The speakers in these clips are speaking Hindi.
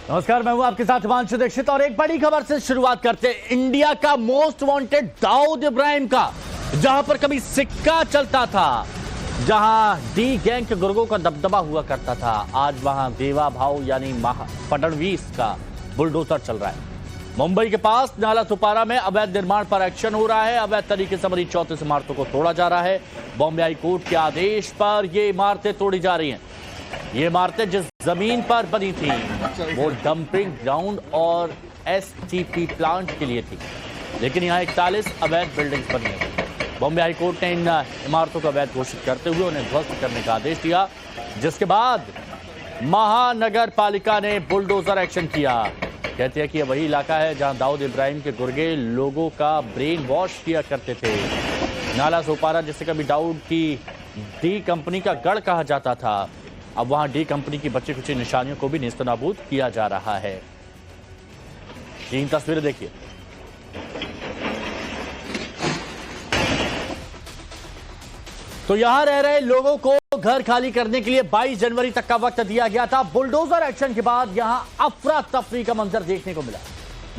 नमस्कार, मैं हूं आपके साथ हिमांशु दीक्षित और एक बड़ी खबर से शुरुआत करते हैं। इंडिया का मोस्ट वांटेड दाऊद इब्राहिम का, जहां पर कभी सिक्का चलता था, जहां डी गैंग के गुर्गों का दबदबा हुआ करता था, आज वहां देवा भाव यानी फडणवीस का बुलडोजर चल रहा है। मुंबई के पास नाला सुपारा में अवैध निर्माण पर एक्शन हो रहा है। अवैध तरीके से बनी 34 इमारतों को तोड़ा जा रहा है। बॉम्बे हाई कोर्ट के आदेश पर ये इमारतें तोड़ी जा रही हैं। ये इमारतें जिस जमीन पर बनी थी वो डंपिंग ग्राउंड और एसटीपी प्लांट के लिए थी, लेकिन यहाँ 41 अवैध बिल्डिंग्स बनी हैं। बॉम्बे हाई कोर्ट ने इन इमारतों को अवैध घोषित करते हुए उन्हें ध्वस्त करने का आदेश दिया, जिसके बाद महानगर पालिका ने बुलडोजर एक्शन किया। कहते हैं कि यह वही इलाका है जहां दाऊद इब्राहिम के गुर्गे लोगों का ब्रेन वॉश किया करते थे। नाला सोपारा, जिसे कभी दाऊद की डी कंपनी का गढ़ कहा जाता था, अब वहां डी कंपनी की बची खुची निशानियों को भी नेस्तनाबूद किया जा रहा है। तीन तस्वीरें देखिए। तो यहां रह रहे लोगों को घर खाली करने के लिए 22 जनवरी तक का वक्त दिया गया था। बुलडोजर एक्शन के बाद यहां अफरा तफरी का मंजर देखने को मिला।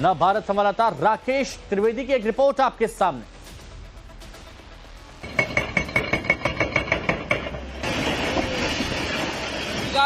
न भारत संवाददाता राकेश त्रिवेदी की एक रिपोर्ट आपके सामने।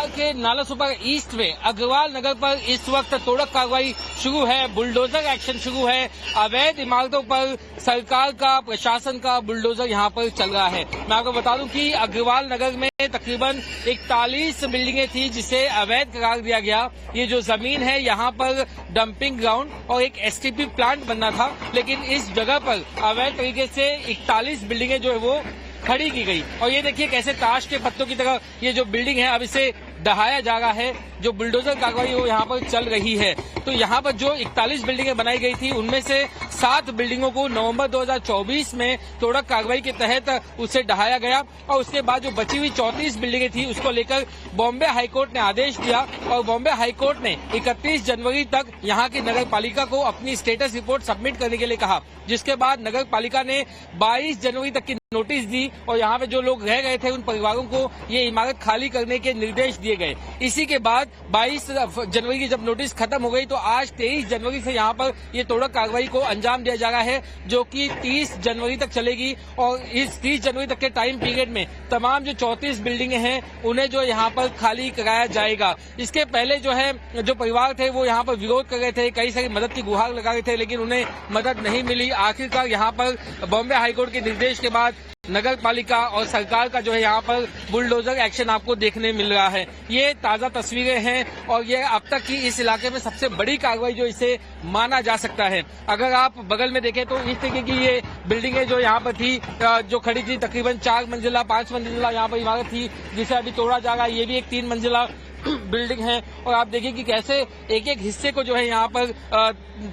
के नाला सुपारा ईस्ट में अग्रवाल नगर पर इस वक्त तोड़क कार्रवाई शुरू है। बुलडोजर एक्शन शुरू है। अवैध इमारतों पर सरकार का, प्रशासन का बुलडोजर यहां पर चल रहा है। मैं आपको बता दूं कि अग्रवाल नगर में तकरीबन 41 बिल्डिंगें थी जिसे अवैध करार दिया गया। ये जो जमीन है यहाँ पर डंपिंग ग्राउंड और एक एसटीपी प्लांट बनना था, लेकिन इस जगह पर अवैध तरीके से 41 बिल्डिंगें जो है वो खड़ी की गई। और ये देखिए कैसे ताश के पत्तों की तरह ये जो बिल्डिंग है अब इसे ढहाया जा रहा है। जो बुलडोजर कार्रवाई वो यहाँ पर चल रही है। तो यहाँ पर जो 41 बिल्डिंगें बनाई गई थी उनमें से 7 बिल्डिंगों को नवंबर 2024 में तोड़क कार्रवाई के तहत उसे ढहाया गया और उसके बाद जो बची हुई 34 बिल्डिंगें थी उसको लेकर बॉम्बे हाईकोर्ट ने आदेश दिया और बॉम्बे हाईकोर्ट ने 31 जनवरी तक यहाँ की नगर पालिका को अपनी स्टेटस रिपोर्ट सबमिट करने के लिए कहा, जिसके बाद नगर पालिका ने 22 जनवरी तक की नोटिस दी और यहाँ पे जो लोग रह गए थे उन परिवारों को ये इमारत खाली करने के निर्देश दिए गए। इसी के बाद 22 जनवरी की जब नोटिस खत्म हो गई तो आज 23 जनवरी से यहाँ पर ये तोड़क कार्रवाई को अंजाम दिया जा रहा है, जो कि 30 जनवरी तक चलेगी। और इस 30 जनवरी तक के टाइम पीरियड में तमाम जो 34 बिल्डिंगें हैं उन्हें जो यहाँ पर खाली कराया जाएगा। इसके पहले जो है जो परिवार थे वो यहाँ पर विरोध कर रहे थे, कई सारी मदद की गुहार लगा रहे थे, लेकिन उन्हें मदद नहीं मिली। आखिरकार यहाँ पर बॉम्बे हाईकोर्ट के निर्देश के बाद नगर पालिका और सरकार का जो है यहाँ पर बुलडोजर एक्शन आपको देखने मिल रहा है। ये ताजा तस्वीरें हैं और ये अब तक की इस इलाके में सबसे बड़ी कार्रवाई जो इसे माना जा सकता है। अगर आप बगल में देखें तो इस तरीके की ये बिल्डिंगें जो यहाँ पर थी, जो खड़ी थी, तकरीबन 4 मंजिला 5 मंजिला यहाँ पर इमारत थी जिसे अभी तोड़ा जा रहा है। ये भी एक 3 मंजिला बिल्डिंग है और आप देखिए कि कैसे एक एक हिस्से को जो है यहाँ पर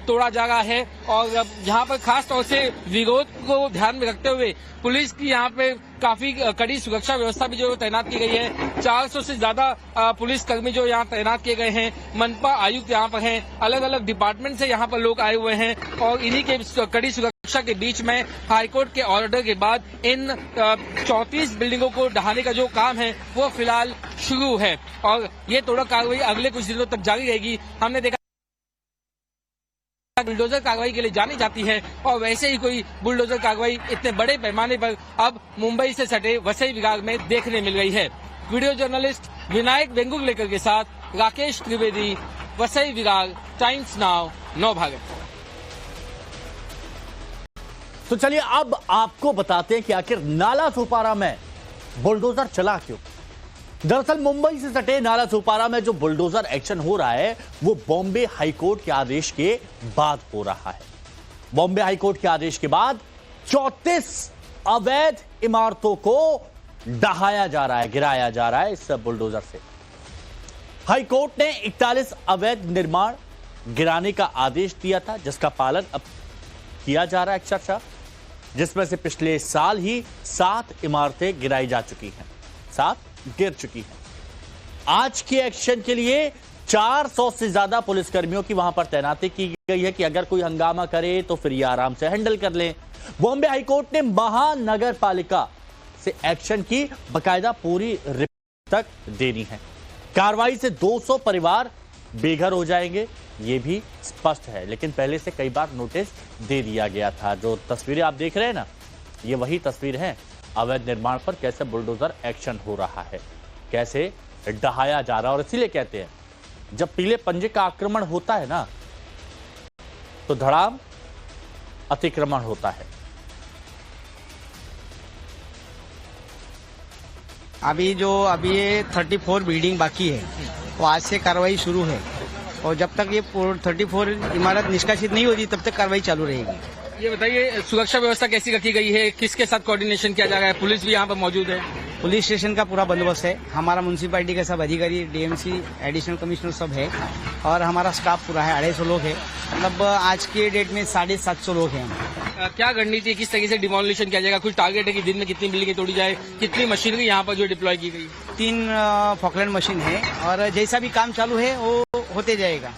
तोड़ा जा रहा है। और यहाँ पर खास तौर से विरोध को ध्यान में रखते हुए पुलिस की यहाँ पे काफी कड़ी सुरक्षा व्यवस्था भी जो तैनात की गई है। 400 से ज्यादा पुलिस कर्मी जो यहाँ तैनात किए गए हैं। मनपा आयुक्त यहाँ पर हैं, अलग अलग डिपार्टमेंट से यहाँ पर लोग आए हुए हैं और इन्हीं के कड़ी सुरक्षा के बीच में हाईकोर्ट के ऑर्डर के बाद इन 34 बिल्डिंगों को ढहाने का जो काम है वो फिलहाल शुरू है और ये तोड़क कार्रवाई अगले कुछ दिनों तक जारी रहेगी। हमने देखा बुलडोजर कार्रवाई के लिए जानी जाती है और वैसे ही कोई बुलडोजर कार्रवाई इतने बड़े पैमाने पर अब मुंबई से सटे वसई विभाग में देखने मिल रही है। वीडियो जर्नलिस्ट विनायक वेंगुर्लेकर के साथ राकेश त्रिवेदी, वसई विभाग, टाइम्स नाउ, नवभारत। तो चलिए अब आपको बताते हैं कि आखिर नाला सोपारा में बुलडोजर चला क्यों। दरअसल मुंबई से सटे नाला सोपारा में जो बुलडोजर एक्शन हो रहा है वो बॉम्बे हाईकोर्ट के आदेश के बाद हो रहा है। बॉम्बे हाईकोर्ट के आदेश के बाद 34 अवैध इमारतों को ढहाया जा रहा है, गिराया जा रहा है इस बुलडोजर से। हाईकोर्ट ने 41 अवैध निर्माण गिराने का आदेश दिया था, जिसका पालन अब किया जा रहा है अक्षरशः, जिसमें से पिछले साल ही 7 इमारतें गिराई जा चुकी हैं, 7 गिर चुकी है। आज के एक्शन के लिए 400 से ज्यादा पुलिसकर्मियों की वहां पर तैनाती की गई है कि अगर कोई हंगामा करे तो फिर ये आराम से हैंडल कर लें। बॉम्बे हाईकोर्ट ने महानगर पालिका से एक्शन की बकायदा पूरी रिपोर्ट तक देनी है। कार्रवाई से 200 परिवार बेघर हो जाएंगे, ये भी स्पष्ट है। लेकिन पहले से कई बार नोटिस दे दिया गया था। जो तस्वीरें आप देख रहे हैं ना, ये वही तस्वीर है। अवैध निर्माण पर कैसे बुलडोजर एक्शन हो रहा है, कैसे डहाया जा रहा है। और इसीलिए कहते हैं जब पीले पंजे का आक्रमण होता है ना, तो धड़ाम अतिक्रमण होता है। अभी ये 34 बिल्डिंग बाकी है, वो आज से कार्रवाई शुरू है और जब तक ये 34 इमारत निष्कासित नहीं होती तब तक कार्रवाई चालू रहेगी। ये बताइए, सुरक्षा व्यवस्था कैसी रखी गई है, किसके साथ कोऑर्डिनेशन किया जा रहा है? पुलिस भी यहाँ पर मौजूद है? पुलिस स्टेशन का पूरा बंदोबस्त है, हमारा म्यूनसिपालिटी का सब अधिकारी, डीएमसी, एडिशनल कमिश्नर सब है और हमारा स्टाफ पूरा है। 250 लोग है, मतलब आज के डेट में 750 लोग हैं। क्या रणनीति है, किस तरीके से डिमोलिशन किया जाएगा? कुछ टारगेट है कि दिन में कितनी बिल्डिंगें तोड़ी जाए, कितनी मशीनरी यहाँ पर जो डिप्लॉय की गई? 3 फॉकलैंड मशीन है और जैसा भी काम चालू है वो होते जाएगा।